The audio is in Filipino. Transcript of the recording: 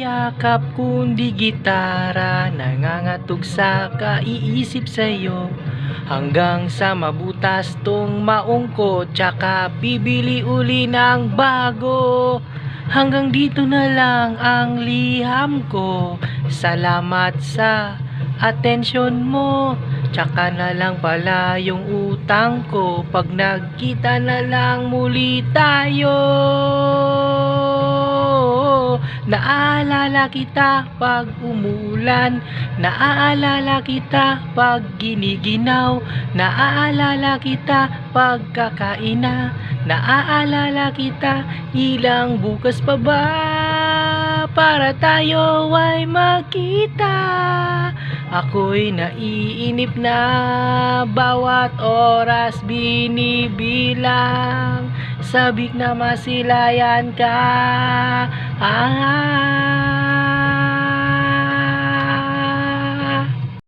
yakap kundi gitara, nangangatog sa kaiisip sa'yo. Hanggang sa mabutas tong maong ko, tsaka bibili uli ng bago. Hanggang dito na lang ang liham ko. Salamat sa atensyon mo. Tsaka na lang pala yung utang ko, pag nagkita na lang muli tayo. Naaalala kita pag umuulan, naaalala kita pag giniginaw, naaalala kita pag kakain na, naaalala kita ilang bukas pa ba para tayo ay magkita. Ako'y naiinip na, bawat oras binibilang, sabik na masilayan ka.